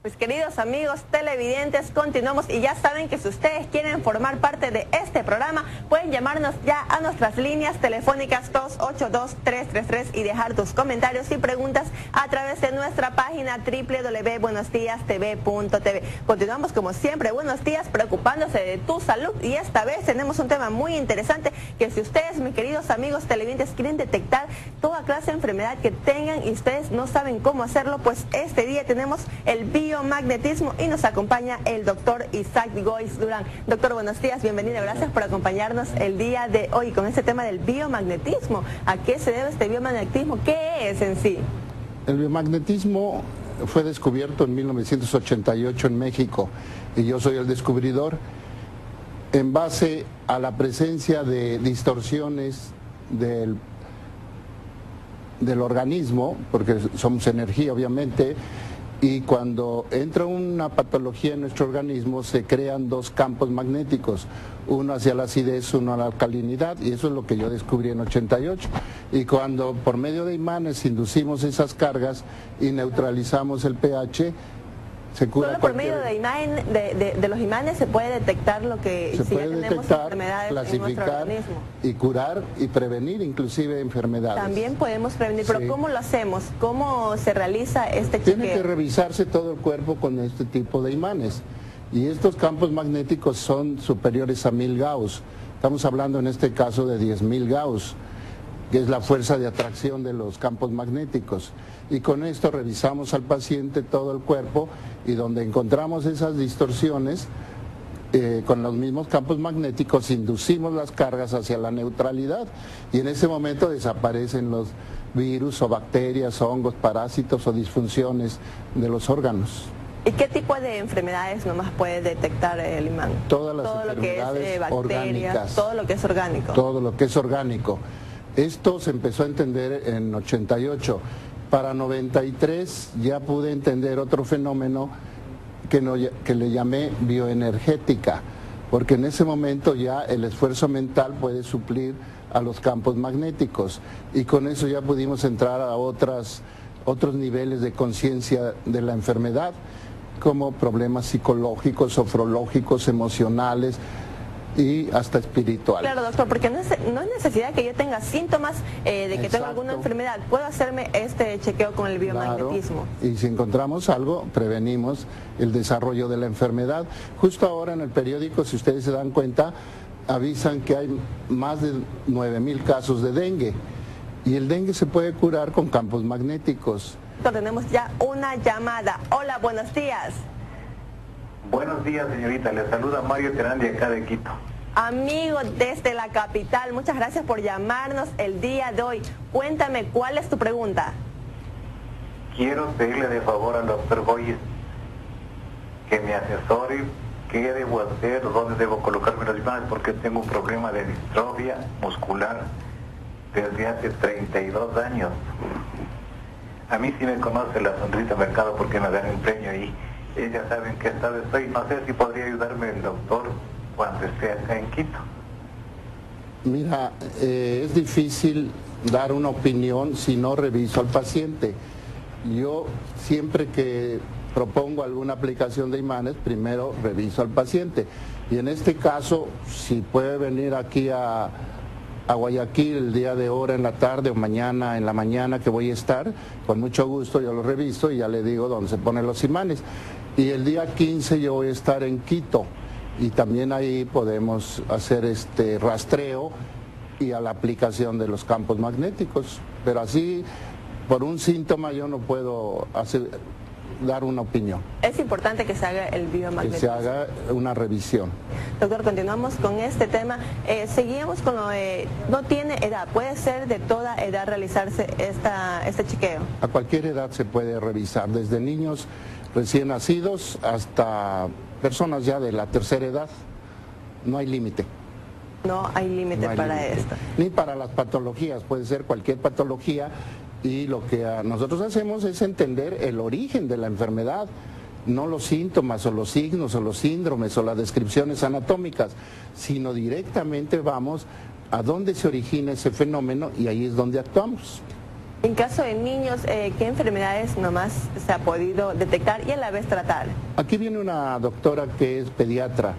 Pues queridos amigos televidentes, continuamos y ya saben que si ustedes quieren formar parte de este programa, pueden llamarnos ya a nuestras líneas telefónicas 282-333 y dejar tus comentarios y preguntas a través de nuestra página www.buenosdiastv.tv. Continuamos como siempre, Buenos Días, preocupándose de tu salud, y esta vez tenemos un tema muy interesante que si ustedes, mis queridos amigos televidentes, quieren detectar toda clase de enfermedad que tengan y ustedes no saben cómo hacerlo, pues este día tenemos el biomagnetismo y nos acompaña el doctor Isaac Goiz Durán. Doctor, buenos días, bienvenido, gracias por acompañarnos el día de hoy con este tema del biomagnetismo. ¿A qué se debe este biomagnetismo? ¿Qué es en sí? El biomagnetismo fue descubierto en 1988 en México y yo soy el descubridor en base a la presencia de distorsiones del organismo, porque somos energía obviamente, y cuando entra una patología en nuestro organismo se crean dos campos magnéticos, uno hacia la acidez, uno a la alcalinidad, y eso es lo que yo descubrí en 88. Y cuando por medio de imanes inducimos esas cargas y neutralizamos el pH, se cura. Solo por medio de los imanes se puede detectar lo que se si puede ya tenemos detectar, enfermedades clasificar en nuestro organismo. Y curar y prevenir inclusive enfermedades. También podemos prevenir, pero sí. ¿Cómo lo hacemos? ¿Cómo se realiza este chequeo? Tiene que revisarse todo el cuerpo con este tipo de imanes. Y estos campos magnéticos son superiores a 1000 Gauss. Estamos hablando en este caso de 10.000 Gauss, que es la fuerza de atracción de los campos magnéticos. Y con esto revisamos al paciente todo el cuerpo y donde encontramos esas distorsiones, con los mismos campos magnéticos inducimos las cargas hacia la neutralidad y en ese momento desaparecen los virus o bacterias, hongos, parásitos o disfunciones de los órganos. ¿Y qué tipo de enfermedades nomás puede detectar el imán? Todas las todo enfermedades lo que es, orgánicas. Todo lo que es orgánico. Todo lo que es orgánico. Esto se empezó a entender en 88. Para 93 ya pude entender otro fenómeno que le llamé bioenergética, porque en ese momento ya el esfuerzo mental puede suplir a los campos magnéticos y con eso ya pudimos entrar a otros niveles de conciencia de la enfermedad, como problemas psicológicos, sofrológicos, emocionales y hasta espiritual. Claro, doctor, porque no es necesidad que yo tenga síntomas de que tengo alguna enfermedad. Puedo hacerme este chequeo con el biomagnetismo. Claro, y si encontramos algo, prevenimos el desarrollo de la enfermedad. Justo ahora en el periódico, si ustedes se dan cuenta, avisan que hay más de 9.000 casos de dengue. Y el dengue se puede curar con campos magnéticos. Tenemos ya una llamada. Hola, buenos días. Buenos días, señorita. Le saluda Mario Terán de acá de Quito. Amigo desde la capital, muchas gracias por llamarnos el día de hoy. Cuéntame, ¿cuál es tu pregunta? Quiero pedirle de favor al doctor Goiz que me asesore qué debo hacer, dónde debo colocarme los imanes, porque tengo un problema de distrofia muscular desde hace 32 años. A mí sí me conoce la Sonrisa Mercado porque me dan un premio ahí. Ellas saben que esta vez estoy, no sé si podría ayudarme el doctor cuando esté acá en Quito. Mira, es difícil dar una opinión si no reviso al paciente. Yo siempre que propongo alguna aplicación de imanes, primero reviso al paciente. Y en este caso, si puede venir aquí a Guayaquil el día de hora en la tarde o mañana en la mañana que voy a estar, con mucho gusto yo lo reviso y ya le digo dónde se ponen los imanes. Y el día 15 yo voy a estar en Quito y también ahí podemos hacer este rastreo y a la aplicación de los campos magnéticos. Pero así, por un síntoma yo no puedo dar una opinión. Es importante que se haga el biomagnetismo. Que se haga una revisión. Doctor, continuamos con este tema. Seguimos con lo de, no tiene edad, puede ser de toda edad realizarse este chequeo. A cualquier edad se puede revisar, desde niños recién nacidos hasta personas ya de la tercera edad. No hay límite. No hay límite para esto. Ni para las patologías, puede ser cualquier patología. Y lo que nosotros hacemos es entender el origen de la enfermedad, no los síntomas o los signos o los síndromes o las descripciones anatómicas, sino directamente vamos a dónde se origina ese fenómeno y ahí es donde actuamos. En caso de niños, ¿qué enfermedades nomás se ha podido detectar y a la vez tratar? Aquí viene una doctora que es pediatra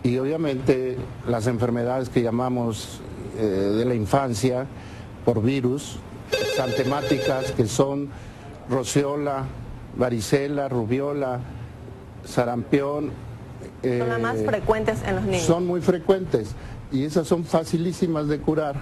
y obviamente las enfermedades que llamamos de la infancia por virus, están temáticas que son roceola, varicela, rubiola, sarampión. Son las más frecuentes en los niños. Son muy frecuentes y esas son facilísimas de curar.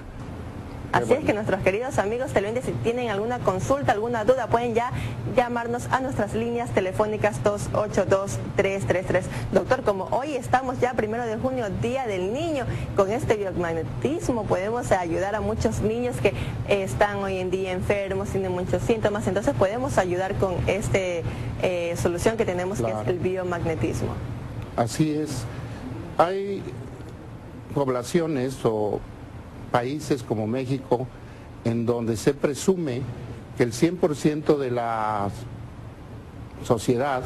Así es que nuestros queridos amigos televidentes, si tienen alguna consulta, alguna duda, pueden ya llamarnos a nuestras líneas telefónicas 282-333. Doctor, como hoy estamos ya 1 de junio, Día del Niño, con este biomagnetismo podemos ayudar a muchos niños que están hoy en día enfermos, tienen muchos síntomas, entonces podemos ayudar con esta solución que tenemos, claro, que es el biomagnetismo. Así es. Hay poblaciones o países como México, en donde se presume que el 100% de la sociedad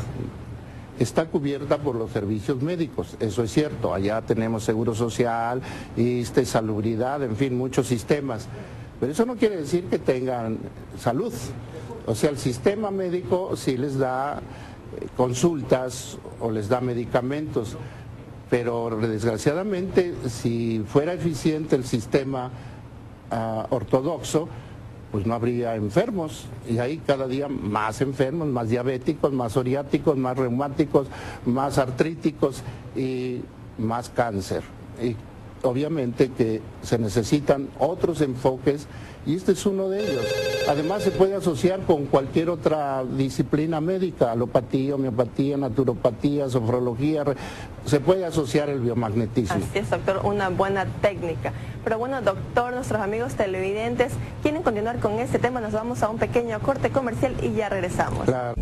está cubierta por los servicios médicos. Eso es cierto, allá tenemos seguro social, ISSSTE, salubridad, en fin, muchos sistemas. Pero eso no quiere decir que tengan salud. O sea, el sistema médico sí les da consultas o les da medicamentos. Pero desgraciadamente, si fuera eficiente el sistema ortodoxo, pues no habría enfermos. Y hay cada día más enfermos, más diabéticos, más psoriáticos, más reumáticos, más artríticos y más cáncer. Y obviamente que se necesitan otros enfoques y este es uno de ellos. Además se puede asociar con cualquier otra disciplina médica, alopatía, homeopatía, naturopatía, sofrología, se puede asociar el biomagnetismo. Así es, doctor, una buena técnica. Pero bueno, doctor, nuestros amigos televidentes quieren continuar con este tema, nos vamos a un pequeño corte comercial y ya regresamos. Claro.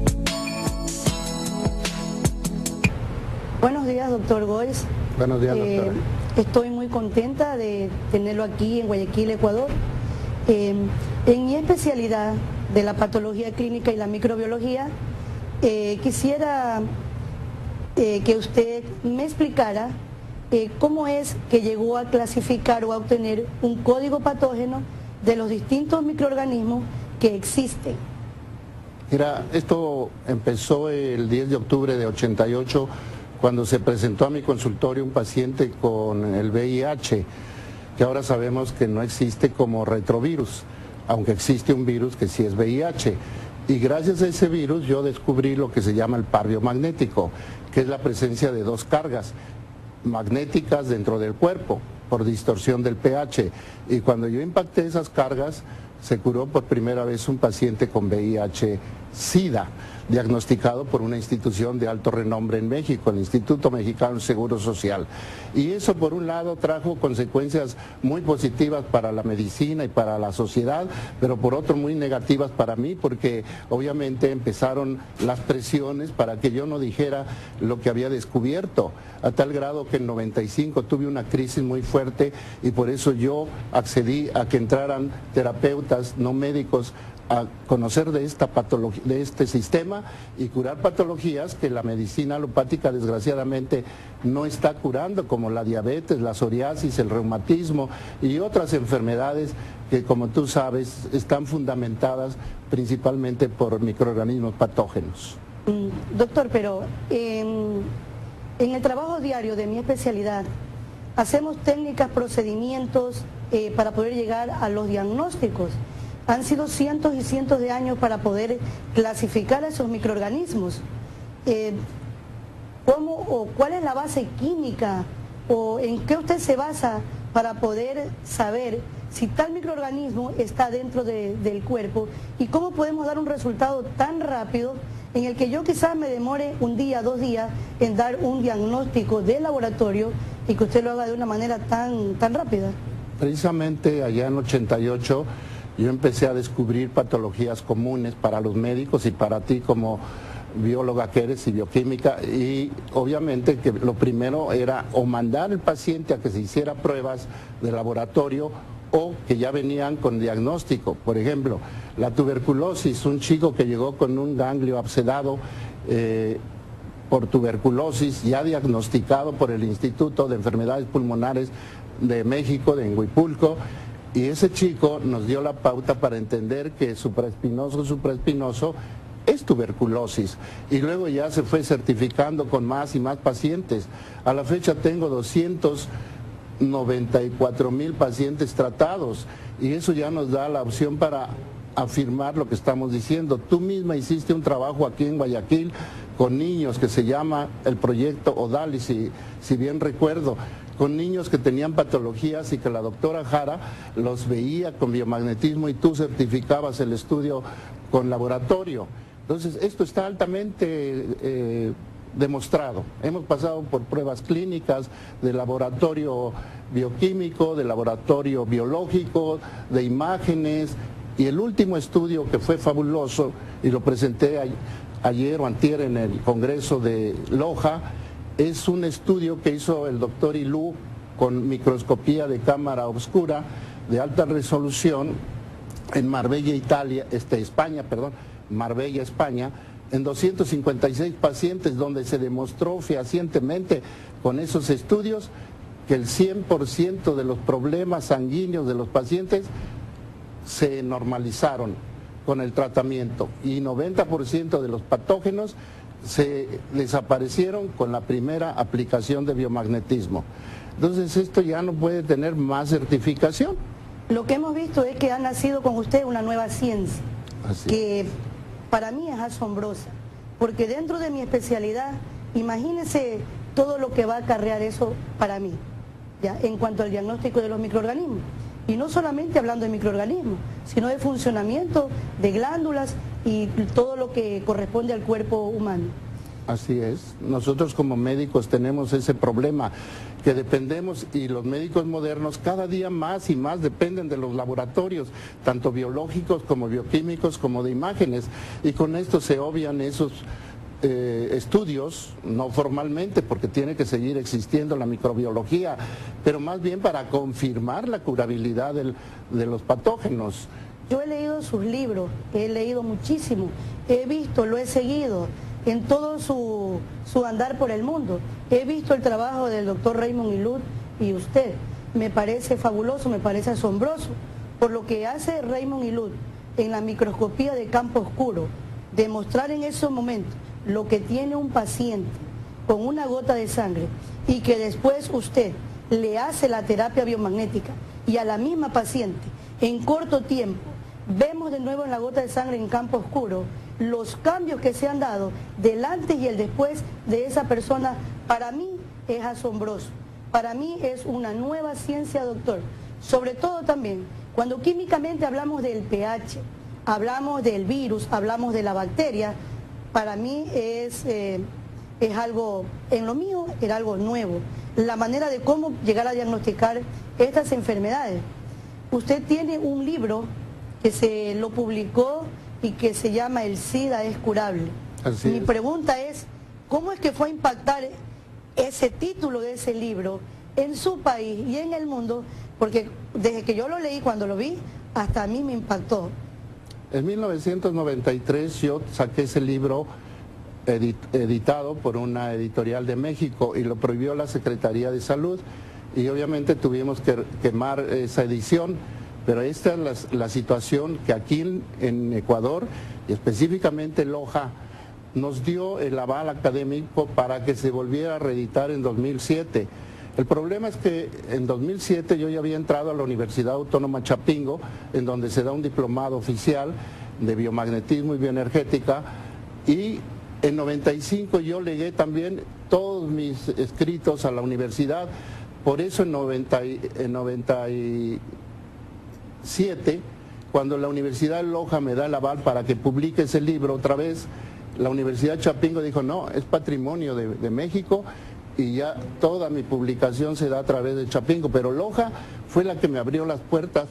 Buenos días, doctor Góes. Buenos días, doctora. Estoy muy contenta de tenerlo aquí en Guayaquil, Ecuador. En mi especialidad de la patología clínica y la microbiología, quisiera que usted me explicara cómo es que llegó a clasificar o a obtener un código patógeno de los distintos microorganismos que existen. Mira, esto empezó el 10 de octubre de 88, cuando se presentó a mi consultorio un paciente con el VIH, que ahora sabemos que no existe como retrovirus, aunque existe un virus que sí es VIH. Y gracias a ese virus yo descubrí lo que se llama el par biomagnético, que es la presencia de dos cargas magnéticas dentro del cuerpo por distorsión del pH. Y cuando yo impacté esas cargas, se curó por primera vez un paciente con VIH-Sida, diagnosticado por una institución de alto renombre en México, el Instituto Mexicano de Seguro Social. Y eso por un lado trajo consecuencias muy positivas para la medicina y para la sociedad, pero por otro muy negativas para mí, porque obviamente empezaron las presiones para que yo no dijera lo que había descubierto, a tal grado que en 95 tuve una crisis muy fuerte y por eso yo accedí a que entraran terapeutas no médicos a conocer de esta patología, de este sistema y curar patologías que la medicina alopática desgraciadamente no está curando, como la diabetes, la psoriasis, el reumatismo y otras enfermedades que, como tú sabes, están fundamentadas principalmente por microorganismos patógenos. Doctor, pero en el trabajo diario de mi especialidad hacemos técnicas, procedimientos para poder llegar a los diagnósticos. Han sido cientos y cientos de años para poder clasificar a esos microorganismos. ¿Cómo o cuál es la base química o en qué usted se basa para poder saber si tal microorganismo está dentro del cuerpo y cómo podemos dar un resultado tan rápido en el que yo quizás me demore un día, 2 días en dar un diagnóstico de laboratorio y que usted lo haga de una manera tan rápida? Precisamente allá en 88 yo empecé a descubrir patologías comunes para los médicos y para ti como bióloga que eres y bioquímica, y obviamente que lo primero era o mandar al paciente a que se hiciera pruebas de laboratorio o que ya venían con diagnóstico. Por ejemplo, la tuberculosis, un chico que llegó con un ganglio abscedado por tuberculosis, ya diagnosticado por el Instituto de Enfermedades Pulmonares de México, de Huipulco, Y ese chico nos dio la pauta para entender que supraespinoso es tuberculosis. Y luego ya se fue certificando con más y más pacientes. A la fecha tengo 294,000 pacientes tratados. Y eso ya nos da la opción para afirmar lo que estamos diciendo. Tú misma hiciste un trabajo aquí en Guayaquil con niños que se llama el proyecto ODALI, si bien recuerdo, con niños que tenían patologías y que la doctora Jara los veía con biomagnetismo y tú certificabas el estudio con laboratorio. Entonces, esto está altamente demostrado. Hemos pasado por pruebas clínicas de laboratorio bioquímico, de laboratorio biológico, de imágenes, y el último estudio que fue fabuloso, y lo presenté ayer o antier en el Congreso de Loja, es un estudio que hizo el doctor Ilú con microscopía de cámara oscura de alta resolución en Marbella, España, en 256 pacientes, donde se demostró fehacientemente con esos estudios que el 100% de los problemas sanguíneos de los pacientes se normalizaron con el tratamiento y 90% de los patógenos se desaparecieron con la primera aplicación de biomagnetismo. Entonces esto ya no puede tener más certificación. Lo que hemos visto es que ha nacido con usted una nueva ciencia, que para mí es asombrosa, porque dentro de mi especialidad, imagínese todo lo que va a acarrear eso para mí, ya en cuanto al diagnóstico de los microorganismos. Y no solamente hablando de microorganismos, sino de funcionamiento de glándulas y todo lo que corresponde al cuerpo humano. Así es. Nosotros como médicos tenemos ese problema, que dependemos, y los médicos modernos cada día más y más dependen de los laboratorios, tanto biológicos como bioquímicos como de imágenes, y con esto se obvian esos estudios, no formalmente, porque tiene que seguir existiendo la microbiología, pero más bien para confirmar la curabilidad de los patógenos. Yo he leído sus libros, he leído muchísimo, he visto, lo he seguido en todo su andar por el mundo. He visto el trabajo del doctor Raymond Ilú y usted. Me parece fabuloso, me parece asombroso, por lo que hace Raymond Ilú en la microscopía de campo oscuro, demostrar en esos momentos lo que tiene un paciente con una gota de sangre y que después usted le hace la terapia biomagnética y a la misma paciente en corto tiempo vemos de nuevo en la gota de sangre en campo oscuro los cambios que se han dado del antes y el después de esa persona. Para mí es asombroso, para mí es una nueva ciencia, doctor. Sobre todo también cuando químicamente hablamos del pH, hablamos del virus, hablamos de la bacteria. Para mí es algo, en lo mío era algo nuevo, la manera de cómo llegar a diagnosticar estas enfermedades. Usted tiene un libro que se lo publicó y que se llama El SIDA es curable. Mi pregunta es, ¿cómo es que fue a impactar ese título de ese libro en su país y en el mundo? Porque desde que yo lo leí, cuando lo vi, hasta a mí me impactó. En 1993 yo saqué ese libro editado por una editorial de México y lo prohibió la Secretaría de Salud y obviamente tuvimos que quemar esa edición, pero esta es la situación que aquí en Ecuador y específicamente Loja nos dio el aval académico para que se volviera a reeditar en 2007. El problema es que en 2007 yo ya había entrado a la Universidad Autónoma Chapingo, en donde se da un diplomado oficial de biomagnetismo y bioenergética, y en 95 yo legué también todos mis escritos a la universidad. Por eso en 97, cuando la Universidad de Loja me da el aval para que publique ese libro otra vez, la Universidad Chapingo dijo, no, es patrimonio de México, y ya toda mi publicación se da a través de Chapingo, pero Loja fue la que me abrió las puertas,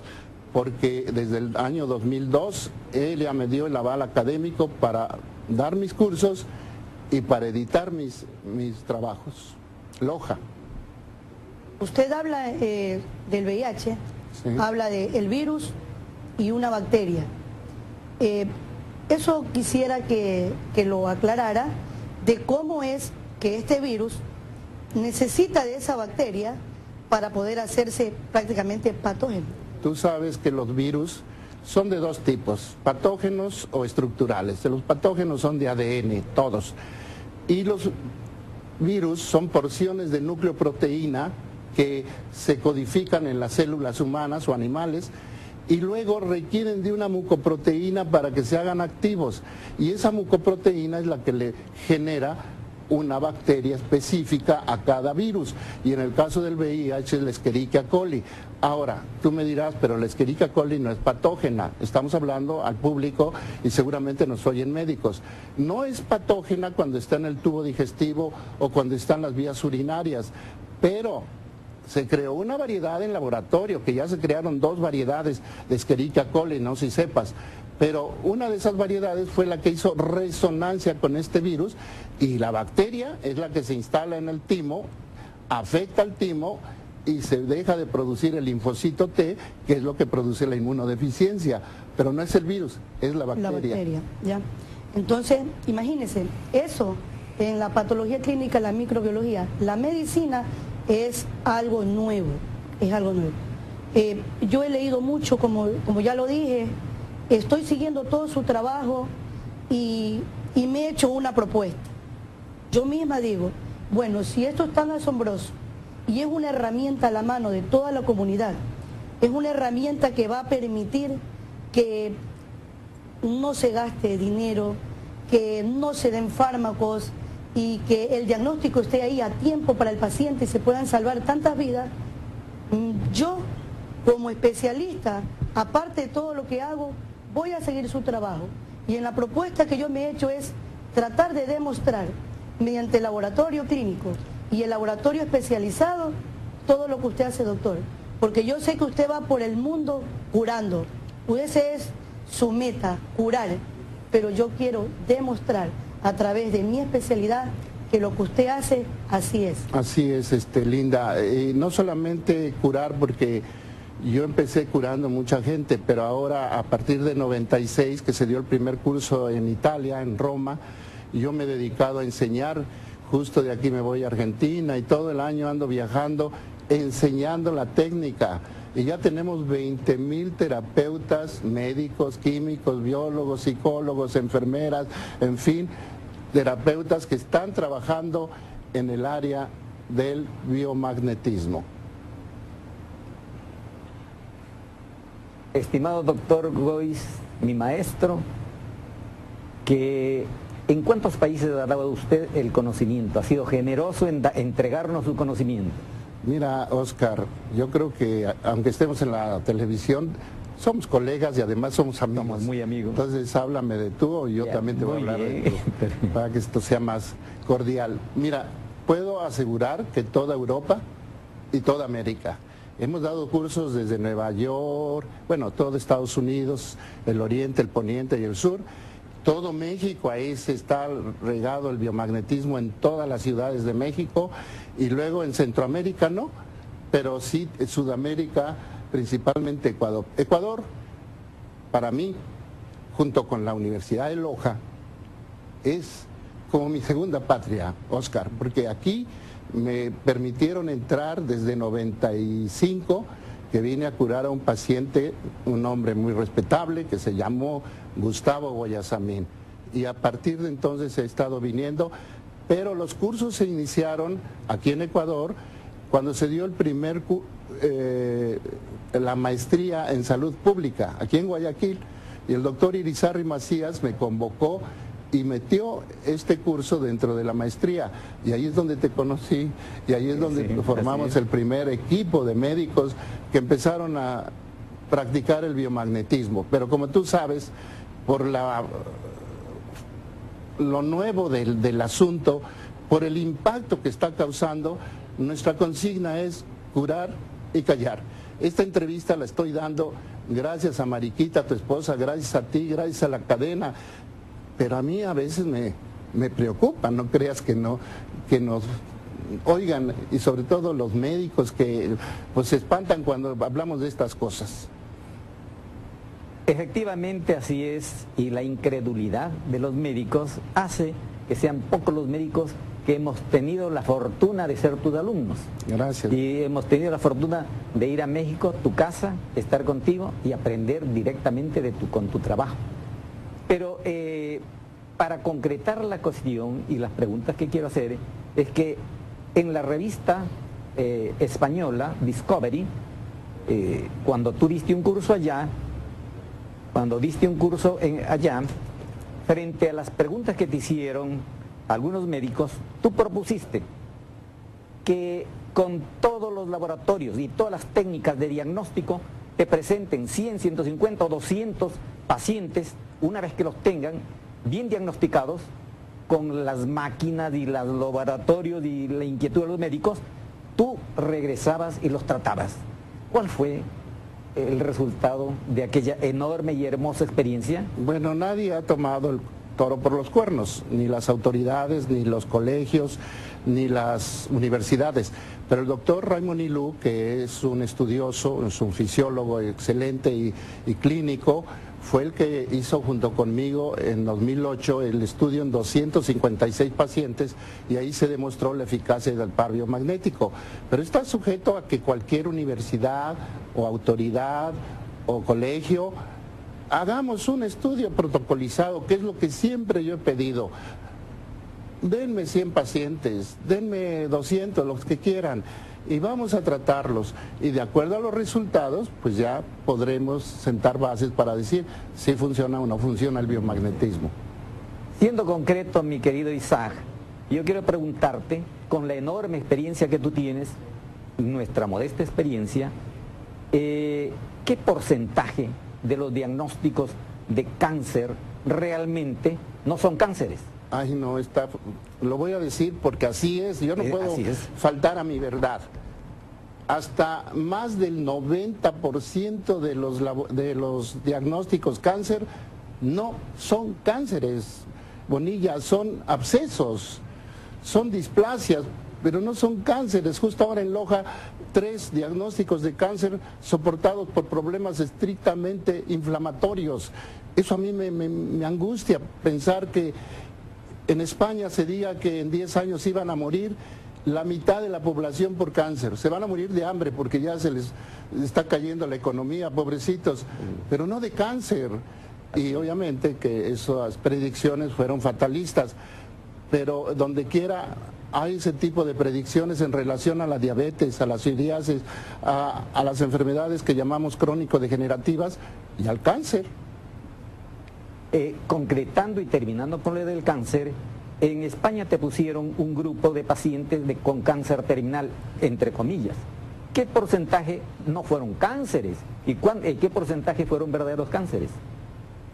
porque desde el año 2002 él ya me dio el aval académico para dar mis cursos y para editar mis trabajos. Loja. Usted habla del VIH, sí. Habla del virus y una bacteria. Eso quisiera que lo aclarara, de cómo es que este virus necesita de esa bacteria para poder hacerse prácticamente patógeno. Tú sabes que los virus son de dos tipos, patógenos o estructurales. Los patógenos son de ADN, todos. Y los virus son porciones de nucleoproteína que se codifican en las células humanas o animales y luego requieren de una mucoproteína para que se hagan activos. Y esa mucoproteína es la que le genera una bacteria específica a cada virus. Y en el caso del VIH es la Escherichia coli. Ahora, tú me dirás, pero la Escherichia coli no es patógena. Estamos hablando al público y seguramente nos oyen médicos. No es patógena cuando está en el tubo digestivo o cuando está en las vías urinarias, pero se creó una variedad en laboratorio, que ya se crearon 2 variedades de Escherichia coli, no sé si sepas. Pero una de esas variedades fue la que hizo resonancia con este virus y la bacteria es la que se instala en el timo, afecta al timo y se deja de producir el linfocito T, que es lo que produce la inmunodeficiencia. Pero no es el virus, es la bacteria. La bacteria, ya. Entonces, imagínense, eso en la patología clínica, la microbiología, la medicina es algo nuevo, es algo nuevo. Yo he leído mucho, como ya lo dije, estoy siguiendo todo su trabajo y me he hecho una propuesta. Yo misma digo, bueno, si esto es tan asombroso y es una herramienta a la mano de toda la comunidad, es una herramienta que va a permitir que no se gaste dinero, que no se den fármacos y que el diagnóstico esté ahí a tiempo para el paciente y se puedan salvar tantas vidas. Yo, como especialista, aparte de todo lo que hago, voy a seguir su trabajo y en la propuesta que yo me he hecho es tratar de demostrar mediante el laboratorio clínico y el laboratorio especializado todo lo que usted hace, doctor, porque yo sé que usted va por el mundo curando, ese es su meta, curar, pero yo quiero demostrar a través de mi especialidad que lo que usted hace, así es. Así es, Linda, no solamente curar, porque yo empecé curando mucha gente, pero ahora a partir de 96, que se dio el primer curso en Italia, en Roma, yo me he dedicado a enseñar. Justo de aquí me voy a Argentina y todo el año ando viajando enseñando la técnica. Y ya tenemos 20,000 terapeutas, médicos, químicos, biólogos, psicólogos, enfermeras, en fin, terapeutas que están trabajando en el área del biomagnetismo. Estimado doctor Gois, mi maestro, ¿en cuántos países ha dado usted el conocimiento? ¿Ha sido generoso en entregarnos su conocimiento? Mira, Oscar, yo creo que aunque estemos en la televisión, somos colegas y además somos amigos. Somos muy amigos. Entonces háblame de tú y yo también te voy a hablar de tú, para que esto sea más cordial. Mira, puedo asegurar que toda Europa y toda América, hemos dado cursos desde Nueva York, bueno, todo Estados Unidos, el oriente, el poniente y el sur, todo México, ahí se está regado el biomagnetismo en todas las ciudades de México, y luego en Centroamérica no, pero sí en Sudamérica, principalmente Ecuador. Ecuador, para mí, junto con la Universidad de Loja, es como mi segunda patria, Oscar, porque aquí me permitieron entrar desde 95, que vine a curar a un paciente, un hombre muy respetable, que se llamó Gustavo Guayasamín. Y a partir de entonces he estado viniendo, pero los cursos se iniciaron aquí en Ecuador, cuando se dio el primer la maestría en salud pública, aquí en Guayaquil, y el doctor Irizarry Macías me convocó y metió este curso dentro de la maestría, y ahí es donde te conocí, y ahí es donde formamos el primer equipo de médicos que empezaron a practicar el biomagnetismo. Pero como tú sabes, por lo nuevo del asunto, por el impacto que está causando, nuestra consigna es curar y callar. Esta entrevista la estoy dando gracias a Mariquita, tu esposa, gracias a ti, gracias a la cadena, pero a mí a veces me preocupa, no creas que nos oigan, y sobre todo los médicos que pues se espantan cuando hablamos de estas cosas. Efectivamente así es, y la incredulidad de los médicos hace que sean pocos los médicos que hemos tenido la fortuna de ser tus alumnos. Gracias. Y hemos tenido la fortuna de ir a México, tu casa, estar contigo y aprender directamente con tu trabajo. Pero para concretar la cuestión y las preguntas que quiero hacer, es que en la revista española, Discovery, cuando tú diste un curso allá, allá, frente a las preguntas que te hicieron algunos médicos, tú propusiste que con todos los laboratorios y todas las técnicas de diagnóstico te presenten 100, 150 o 200 pacientes, una vez que los tengan bien diagnosticados, con las máquinas y los laboratorios y la inquietud de los médicos, tú regresabas y los tratabas. ¿Cuál fue el resultado de aquella enorme y hermosa experiencia? Bueno, nadie ha tomado el toro por los cuernos, ni las autoridades, ni los colegios, ni las universidades. Pero el doctor Raymond Ilú, que es un estudioso, es un fisiólogo excelente y clínico, fue el que hizo junto conmigo en 2008 el estudio en 256 pacientes y ahí se demostró la eficacia del par biomagnético. Pero está sujeto a que cualquier universidad o autoridad o colegio hagamos un estudio protocolizado, que es lo que siempre yo he pedido. Denme 100 pacientes, denme 200, los que quieran, y vamos a tratarlos. Y de acuerdo a los resultados, pues ya podremos sentar bases para decir si funciona o no funciona el biomagnetismo. Siendo concreto, mi querido Isaac, yo quiero preguntarte, con la enorme experiencia que tú tienes, nuestra modesta experiencia, ¿qué porcentaje de los diagnósticos de cáncer realmente no son cánceres? Ay, no, lo voy a decir porque así es, yo no puedo faltar a mi verdad. Hasta más del 90% de los diagnósticos cáncer no son cánceres, Bonilla, son abscesos, son displasias, pero no son cánceres. Justo ahora en Loja, 3 diagnósticos de cáncer soportados por problemas estrictamente inflamatorios. Eso a mí me angustia pensar que en España se diga que en 10 años iban a morir la mitad de la población por cáncer. Se van a morir de hambre porque ya se les está cayendo la economía, pobrecitos, pero no de cáncer. Y obviamente que esas predicciones fueron fatalistas, pero donde quiera hay ese tipo de predicciones en relación a la diabetes, a la psoriasis, a las enfermedades que llamamos crónico-degenerativas y al cáncer. Concretando y terminando con lo del cáncer, en España te pusieron un grupo de pacientes con cáncer terminal, entre comillas. ¿Qué porcentaje no fueron cánceres? ¿Y qué porcentaje fueron verdaderos cánceres?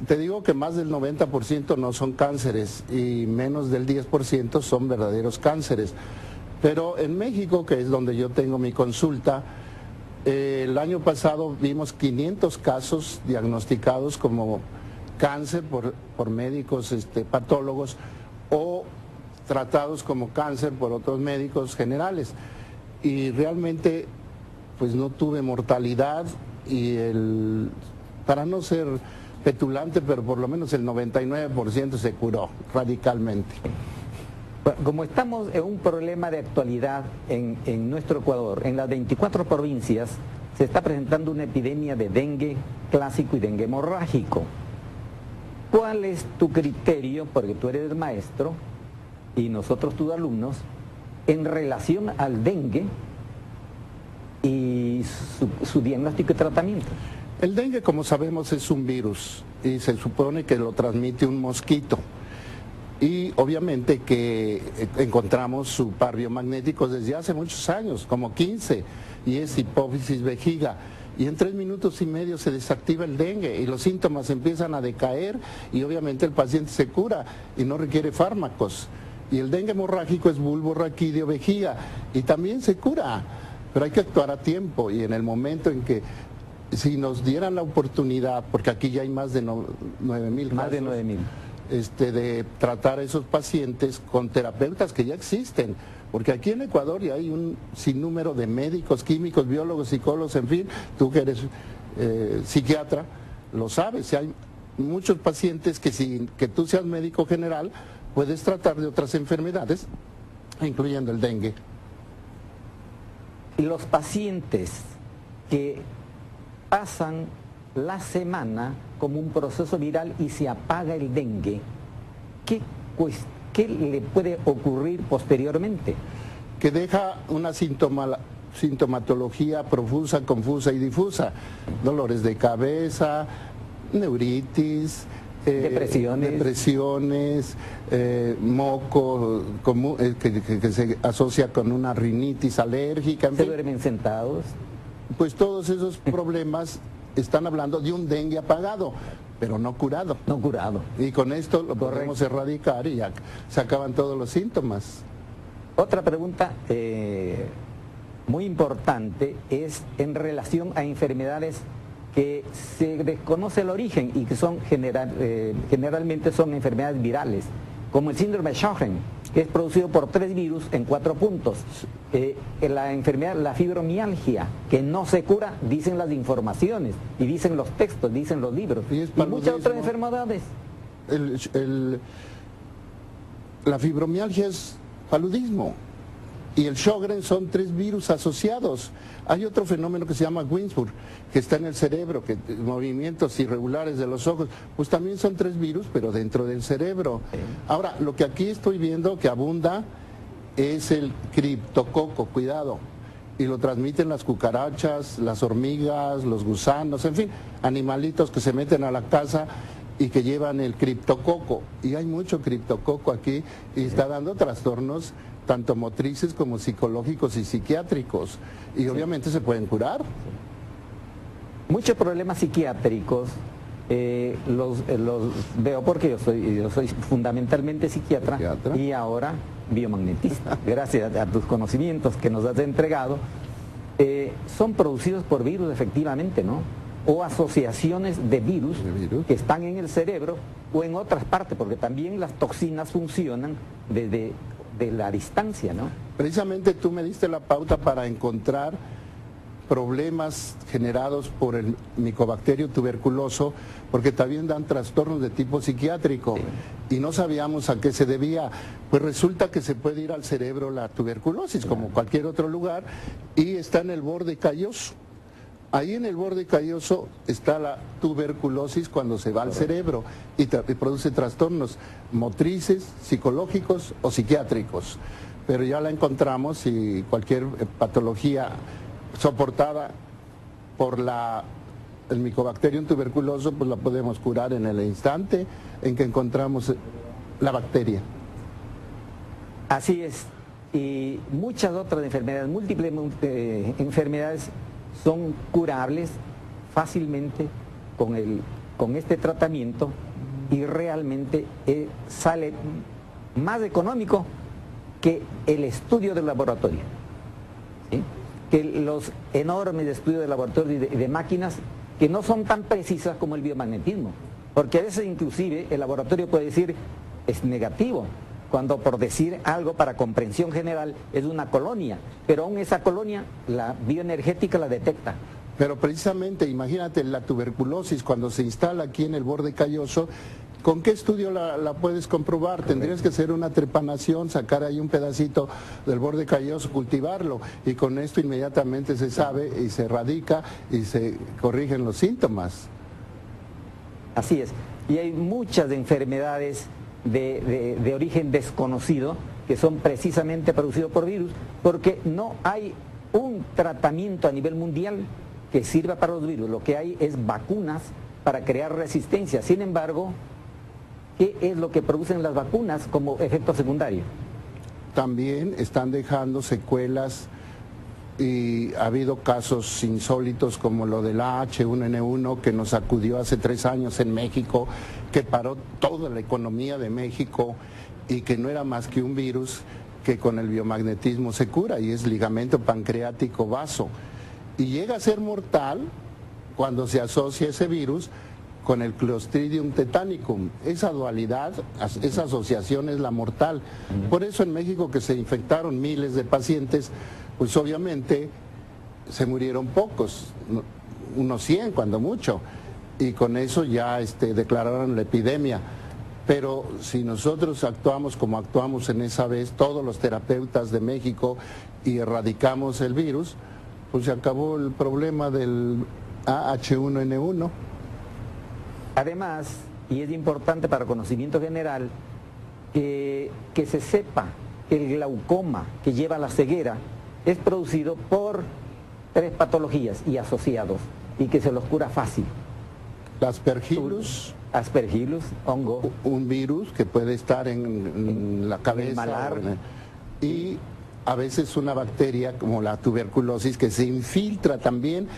Te digo que más del 90% no son cánceres y menos del 10% son verdaderos cánceres. Pero en México, que es donde yo tengo mi consulta, el año pasado vimos 500 casos diagnosticados como cáncer por médicos patólogos o tratados como cáncer por otros médicos generales. Y realmente pues no tuve mortalidad y para no ser petulante, pero por lo menos el 99% se curó radicalmente. Como estamos en un problema de actualidad en nuestro Ecuador, en las 24 provincias se está presentando una epidemia de dengue clásico y dengue hemorrágico. ¿Cuál es tu criterio, porque tú eres el maestro y nosotros tus alumnos, en relación al dengue y su diagnóstico y tratamiento? El dengue, como sabemos, es un virus y se supone que lo transmite un mosquito. Y obviamente que encontramos su par biomagnético desde hace muchos años, como 15, y es hipófisis vejiga. Y en 3 minutos y medio se desactiva el dengue y los síntomas empiezan a decaer y obviamente el paciente se cura y no requiere fármacos. Y el dengue hemorrágico es bulbo, raquídeo, vejiga y también se cura, pero hay que actuar a tiempo y en el momento en que si nos dieran la oportunidad, porque aquí ya hay más de 9.000 casos. Más de 9.000. De tratar a esos pacientes con terapeutas que ya existen, porque aquí en Ecuador ya hay un sinnúmero de médicos, químicos, biólogos, psicólogos, en fin, tú que eres psiquiatra, lo sabes, hay muchos pacientes que sin que tú seas médico general, puedes tratar de otras enfermedades incluyendo el dengue. Y los pacientes que pasan la semana como un proceso viral y se apaga el dengue, ¿qué le puede ocurrir posteriormente? Que deja una sintomatología profusa, confusa y difusa. Dolores de cabeza, neuritis, depresiones, moco que se asocia con una rinitis alérgica. ¿Se duermen sentados? Pues todos esos problemas están hablando de un dengue apagado, pero no curado. No curado. Y con esto lo podemos erradicar y ya se acaban todos los síntomas. Otra pregunta muy importante es en relación a enfermedades que se desconoce el origen y que son generalmente son enfermedades virales, como el síndrome de Sjögren, que es producido por 3 virus en 4 puntos. La enfermedad, la fibromialgia, que no se cura, dicen las informaciones, y dicen los textos, dicen los libros, y muchas otras enfermedades. La fibromialgia es paludismo, y el Sjögren son 3 virus asociados. Hay otro fenómeno que se llama Winsburg, que está en el cerebro, que movimientos irregulares de los ojos, pues también son 3 virus, pero dentro del cerebro. Ahora, lo que aquí estoy viendo que abunda es el criptococo, cuidado, y lo transmiten las cucarachas, las hormigas, los gusanos, en fin, animalitos que se meten a la casa y que llevan el criptococo. Y hay mucho criptococo aquí y está dando trastornos tanto motrices como psicológicos y psiquiátricos, y obviamente se pueden curar. Muchos problemas psiquiátricos los veo porque yo soy fundamentalmente psiquiatra y ahora biomagnetista, gracias a tus conocimientos que nos has entregado. Son producidos por virus efectivamente, ¿no? O asociaciones de virus que están en el cerebro o en otras partes, porque también las toxinas funcionan desde de la distancia, ¿no? Precisamente tú me diste la pauta para encontrar problemas generados por el micobacterio tuberculoso, porque también dan trastornos de tipo psiquiátrico, y no sabíamos a qué se debía. Pues resulta que se puede ir al cerebro la tuberculosis, como cualquier otro lugar, y está en el borde calloso. Ahí en el borde calloso está la tuberculosis cuando se va al cerebro y produce trastornos motrices, psicológicos o psiquiátricos. Pero ya la encontramos, y cualquier patología soportada por el micobacterium tuberculoso, pues la podemos curar en el instante en que encontramos la bacteria. Así es. Y muchas otras enfermedades, múltiples enfermedades, son curables fácilmente con este tratamiento, y realmente sale más económico que el estudio del laboratorio, ¿sí? Que los enormes estudios de laboratorio y de máquinas que no son tan precisas como el biomagnetismo, porque a veces inclusive el laboratorio puede decir es negativo, cuando por decir algo para comprensión general es una colonia, pero aún esa colonia la bioenergética la detecta. Pero precisamente, imagínate, la tuberculosis cuando se instala aquí en el borde calloso, ¿con qué estudio la puedes comprobar? Tendrías que hacer una trepanación, sacar ahí un pedacito del borde calloso, cultivarlo, y con esto inmediatamente se sabe y se erradica y se corrigen los síntomas. Así es, y hay muchas enfermedades de origen desconocido que son precisamente producidos por virus, porque no hay un tratamiento a nivel mundial que sirva para los virus. Lo que hay es vacunas para crear resistencia. Sin embargo, ¿qué es lo que producen las vacunas como efecto secundario? También están dejando secuelas, y ha habido casos insólitos como lo del H1N1 que nos sacudió hace 3 años en México, que paró toda la economía de México, y que no era más que un virus que con el biomagnetismo se cura, y es ligamento pancreático vaso, y llega a ser mortal cuando se asocia ese virus con el Clostridium tetanicum. Esa dualidad, esa asociación es la mortal. Por eso en México, que se infectaron miles de pacientes, pues obviamente se murieron pocos, unos 100 cuando mucho, y con eso ya declararon la epidemia. Pero si nosotros actuamos como actuamos en esa vez, todos los terapeutas de México, y erradicamos el virus, pues se acabó el problema del AH1N1. Además, y es importante para conocimiento general, que se sepa que el glaucoma que lleva a la ceguera es producido por 3 patologías y asociados, y que se los cura fácil. Aspergillus. Aspergillus, hongo. Un virus que puede estar en la cabeza. Malar. Y a veces una bacteria como la tuberculosis que se infiltra también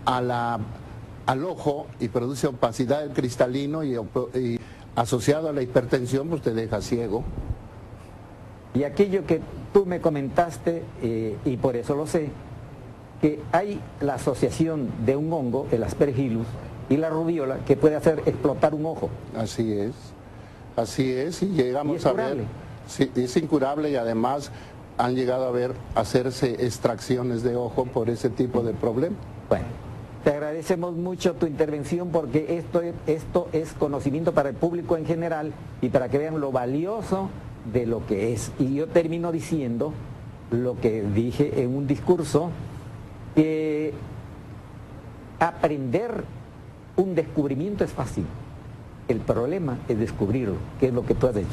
al ojo y produce opacidad del cristalino y asociado a la hipertensión pues te deja ciego. Y aquello que tú me comentaste, y por eso lo sé, que hay la asociación de un hongo, el Aspergillus, y la rubiola, que puede hacer explotar un ojo. Así es, y llegamos a ver, sí, es incurable, y además han llegado a ver hacerse extracciones de ojo por ese tipo de problema. Bueno, te agradecemos mucho tu intervención, porque esto es conocimiento para el público en general y para que vean lo valioso de lo que es. Y yo termino diciendo lo que dije en un discurso, que aprender un descubrimiento es fácil, el problema es descubrirlo, que es lo que tú has hecho.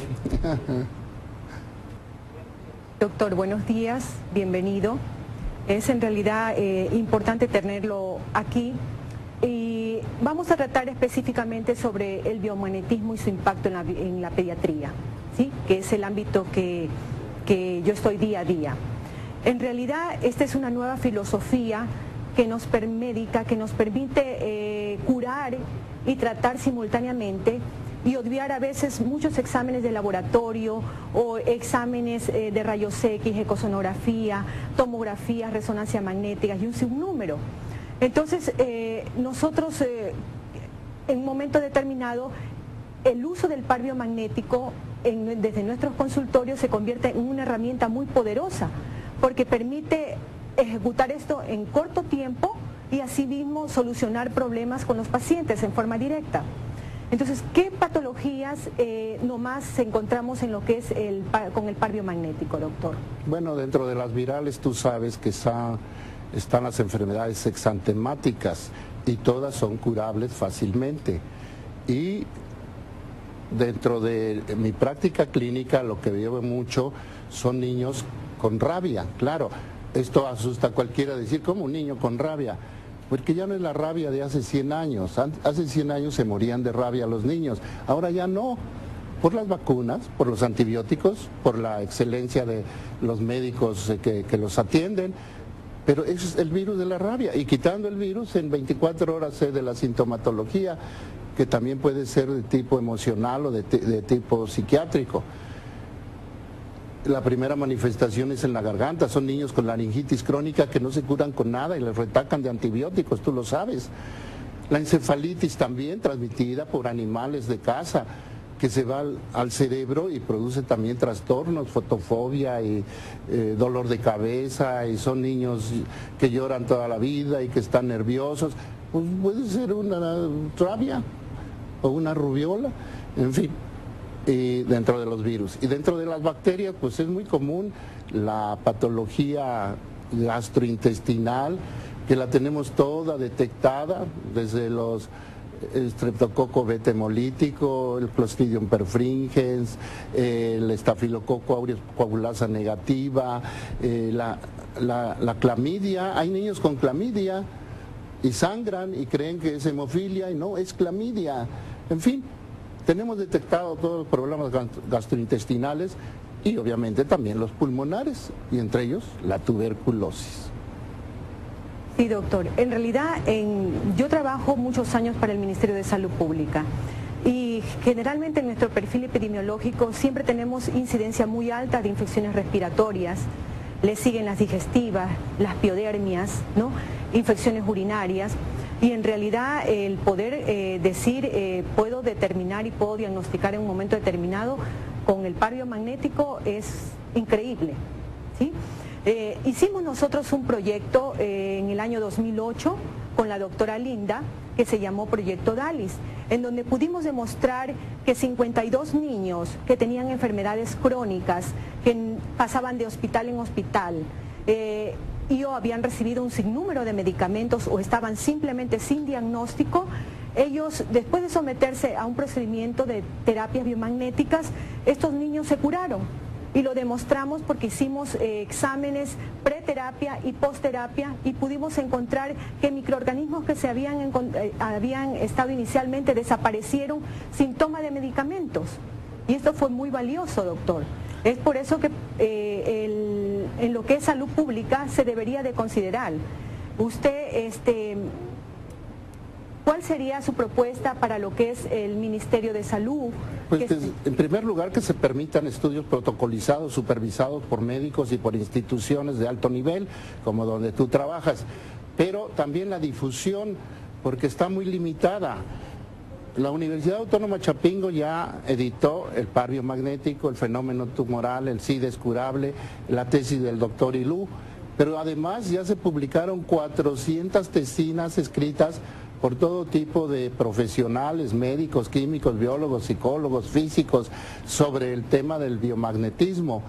Doctor, buenos días, bienvenido. Es en realidad importante tenerlo aquí, y vamos a tratar específicamente sobre el biomagnetismo y su impacto en la pediatría, ¿sí? Que es el ámbito que yo estoy día a día. En realidad esta es una nueva filosofía que nos permite curar y tratar simultáneamente, y obviar a veces muchos exámenes de laboratorio o exámenes de rayos X, ecosonografía, tomografía, resonancia magnética y un sinnúmero. Entonces, nosotros en un momento determinado, el uso del par biomagnético desde nuestros consultorios se convierte en una herramienta muy poderosa, porque permite ejecutar esto en corto tiempo y asimismo solucionar problemas con los pacientes en forma directa. Entonces, ¿qué patologías nomás encontramos en lo que es con el par biomagnético, doctor? Bueno, dentro de las virales tú sabes que están las enfermedades exantemáticas, y todas son curables fácilmente. Y dentro de mi práctica clínica lo que veo mucho son niños con rabia. Claro, esto asusta a cualquiera decir, ¿cómo un niño con rabia? Porque ya no es la rabia de hace 100 años. Hace 100 años se morían de rabia los niños, ahora ya no. Por las vacunas, por los antibióticos, por la excelencia de los médicos que los atienden. Pero eso es el virus de la rabia, y quitando el virus en 24 horas sé de la sintomatología, que también puede ser de tipo emocional o de tipo psiquiátrico. La primera manifestación es en la garganta, son niños con laringitis crónica que no se curan con nada y les retacan de antibióticos, tú lo sabes. La encefalitis también transmitida por animales de casa, que se va al cerebro y produce también trastornos, fotofobia y dolor de cabeza, y son niños que lloran toda la vida y que están nerviosos. Pues puede ser una rabia o una rubiola, en fin. Y dentro de los virus. Y dentro de las bacterias, pues es muy común la patología gastrointestinal, que la tenemos toda detectada, desde los Streptococo beta hemolítico, el Clostridium perfringens, el Staphylococcus aureus coagulasa negativa, la clamidia. Hay niños con clamidia y sangran y creen que es hemofilia y no, es clamidia. En fin, tenemos detectado todos los problemas gastrointestinales y obviamente también los pulmonares, y entre ellos la tuberculosis. Sí, doctor. En realidad, yo trabajo muchos años para el Ministerio de Salud Pública, y generalmente en nuestro perfil epidemiológico siempre tenemos incidencia muy alta de infecciones respiratorias, le siguen las digestivas, las piodermias, ¿no? Infecciones urinarias, y en realidad el poder decir puedo determinar y puedo diagnosticar en un momento determinado con el par biomagnético es increíble, ¿sí? Hicimos nosotros un proyecto en el año 2008 con la doctora Linda, que se llamó Proyecto Dalis, en donde pudimos demostrar que 52 niños que tenían enfermedades crónicas, que pasaban de hospital en hospital, y o habían recibido un sinnúmero de medicamentos o estaban simplemente sin diagnóstico, ellos, después de someterse a un procedimiento de terapias biomagnéticas, estos niños se curaron. Y lo demostramos porque hicimos exámenes preterapia y postterapia y pudimos encontrar que microorganismos que se habían estado inicialmente desaparecieron sin toma de medicamentos. Y esto fue muy valioso, doctor. Es por eso que en lo que es salud pública se debería de considerar. Usted, ¿cuál sería su propuesta para lo que es el Ministerio de Salud? Pues en primer lugar que se permitan estudios protocolizados, supervisados por médicos y por instituciones de alto nivel, como donde tú trabajas, pero también la difusión, porque está muy limitada. La Universidad Autónoma Chapingo ya editó el par biomagnético, el fenómeno tumoral, el SIDA es curable, la tesis del doctor Ilú, pero además ya se publicaron 400 tesinas escritas por todo tipo de profesionales, médicos, químicos, biólogos, psicólogos, físicos, sobre el tema del biomagnetismo,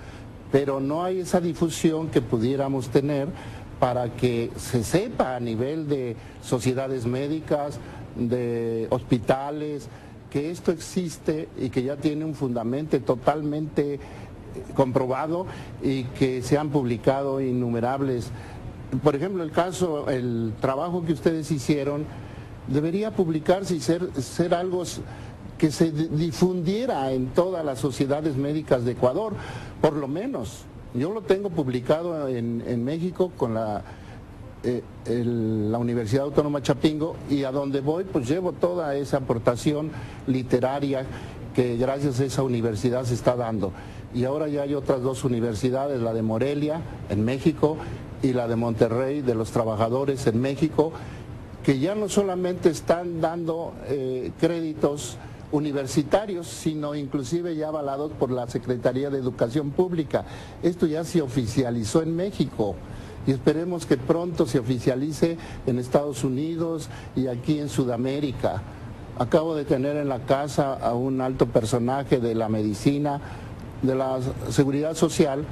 pero no hay esa difusión que pudiéramos tener para que se sepa a nivel de sociedades médicas, de hospitales, que esto existe y que ya tiene un fundamento totalmente comprobado y que se han publicado innumerables. Por ejemplo, el trabajo que ustedes hicieron debería publicarse y ser algo que se difundiera en todas las sociedades médicas de Ecuador, por lo menos. Yo lo tengo publicado en México con la Universidad Autónoma Chapingo, y a donde voy pues llevo toda esa aportación literaria que gracias a esa universidad se está dando. Y ahora ya hay otras dos universidades, la de Morelia en México y la de Monterrey de los Trabajadores en México, que ya no solamente están dando créditos universitarios, sino inclusive ya avalados por la Secretaría de Educación Pública. Esto ya se oficializó en México y esperemos que pronto se oficialice en Estados Unidos y aquí en Sudamérica. Acabo de tener en la casa a un alto personaje de la medicina, de la seguridad social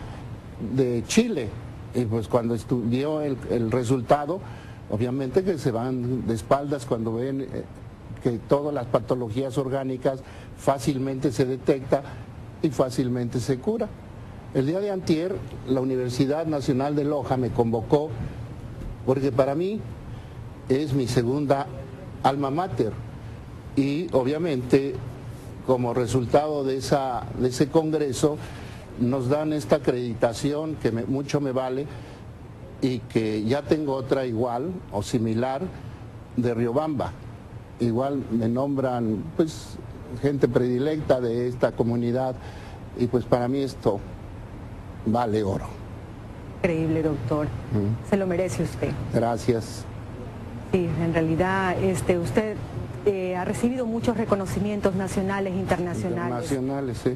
de Chile, y pues cuando estudió el resultado, obviamente que se van de espaldas cuando ven que todas las patologías orgánicas fácilmente se detecta y fácilmente se cura. El día de antier, la Universidad Nacional de Loja me convocó porque para mí es mi segunda alma mater y obviamente como resultado de ese congreso nos dan esta acreditación que mucho me vale, y que ya tengo otra igual o similar de Riobamba. Igual me nombran pues gente predilecta de esta comunidad y pues para mí esto vale oro. Increíble, doctor. Se lo merece usted. Gracias. Sí, en realidad usted ha recibido muchos reconocimientos nacionales e internacionales. Internacionales, sí.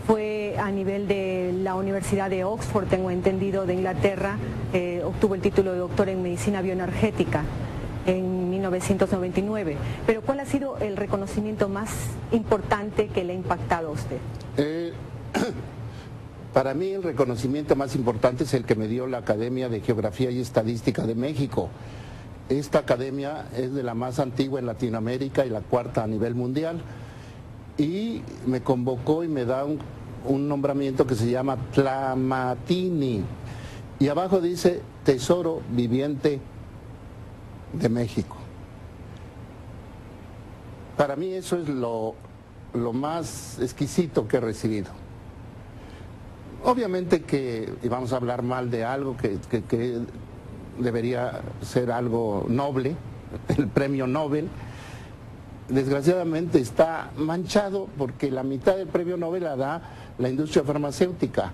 Fue a nivel de la Universidad de Oxford, tengo entendido, de Inglaterra, obtuvo el título de doctor en medicina bioenergética en 1999. Pero ¿cuál ha sido el reconocimiento más importante que le ha impactado a usted? Para mí el reconocimiento más importante es el que me dio la Academia de Geografía y Estadística de México. Esta academia es de la más antigua en Latinoamérica y la cuarta a nivel mundial. Y me convocó y me da un nombramiento que se llama Tlamatini. Y abajo dice Tesoro Viviente de México. Para mí eso es lo más exquisito que he recibido. Obviamente que, y vamos a hablar mal de algo que debería ser algo noble, el premio Nobel, desgraciadamente está manchado porque la mitad del premio Nobel la da la industria farmacéutica.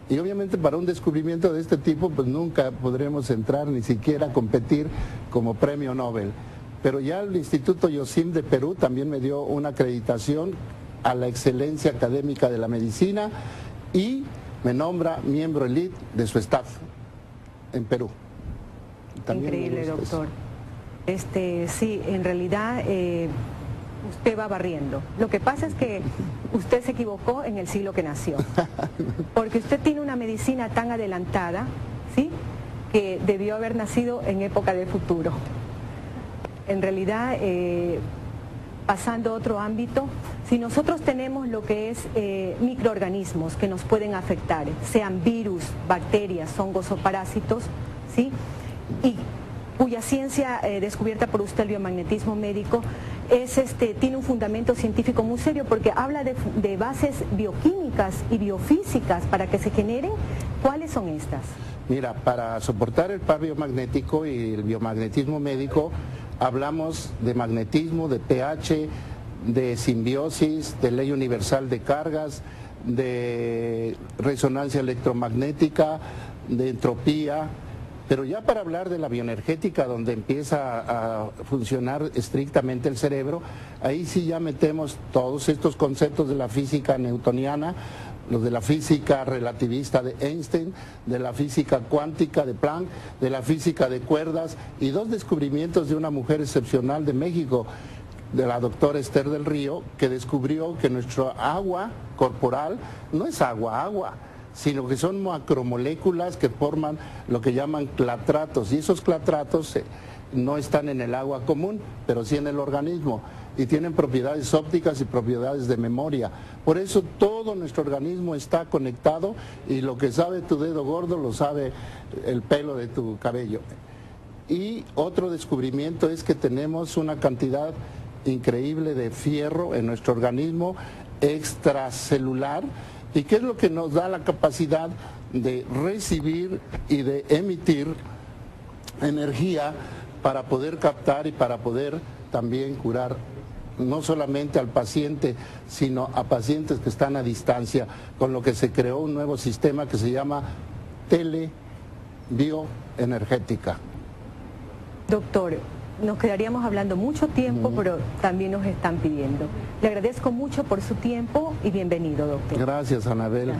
Y obviamente para un descubrimiento de este tipo pues nunca podremos entrar ni siquiera a competir como premio Nobel. Pero ya el Instituto Yosim de Perú también me dio una acreditación a la excelencia académica de la medicina y me nombra miembro elite de su staff en Perú. También increíble, doctor. Sí, en realidad usted va barriendo. Lo que pasa es que usted se equivocó en el siglo que nació, porque usted tiene una medicina tan adelantada, ¿sí?, que debió haber nacido en época del futuro. En realidad, pasando a otro ámbito, si nosotros tenemos lo que es microorganismos que nos pueden afectar, sean virus, bacterias, hongos o parásitos, ¿sí?, y cuya ciencia descubierta por usted, el biomagnetismo médico, tiene un fundamento científico muy serio, porque habla de bases bioquímicas y biofísicas para que se generen. ¿Cuáles son estas? Mira, para soportar el par biomagnético y el biomagnetismo médico, hablamos de magnetismo, de pH, de simbiosis, de ley universal de cargas, de resonancia electromagnética, de entropía. Pero ya para hablar de la bioenergética, donde empieza a funcionar estrictamente el cerebro, ahí sí ya metemos todos estos conceptos de la física newtoniana, los de la física relativista de Einstein, de la física cuántica de Planck, de la física de cuerdas, y dos descubrimientos de una mujer excepcional de México, de la doctora Esther del Río, que descubrió que nuestra agua corporal no es agua, sino que son macromoléculas que forman lo que llaman clatratos, y esos clatratos no están en el agua común, pero sí en el organismo, y tienen propiedades ópticas y propiedades de memoria. Por eso todo nuestro organismo está conectado, y lo que sabe tu dedo gordo lo sabe el pelo de tu cabello. Y otro descubrimiento es que tenemos una cantidad increíble de fierro en nuestro organismo extracelular, y que es lo que nos da la capacidad de recibir y de emitir energía para poder captar y para poder también curar no solamente al paciente, sino a pacientes que están a distancia, con lo que se creó un nuevo sistema que se llama telebioenergética. Doctor, nos quedaríamos hablando mucho tiempo, pero también nos están pidiendo. Le agradezco mucho por su tiempo y bienvenido, doctor. Gracias, Anabel.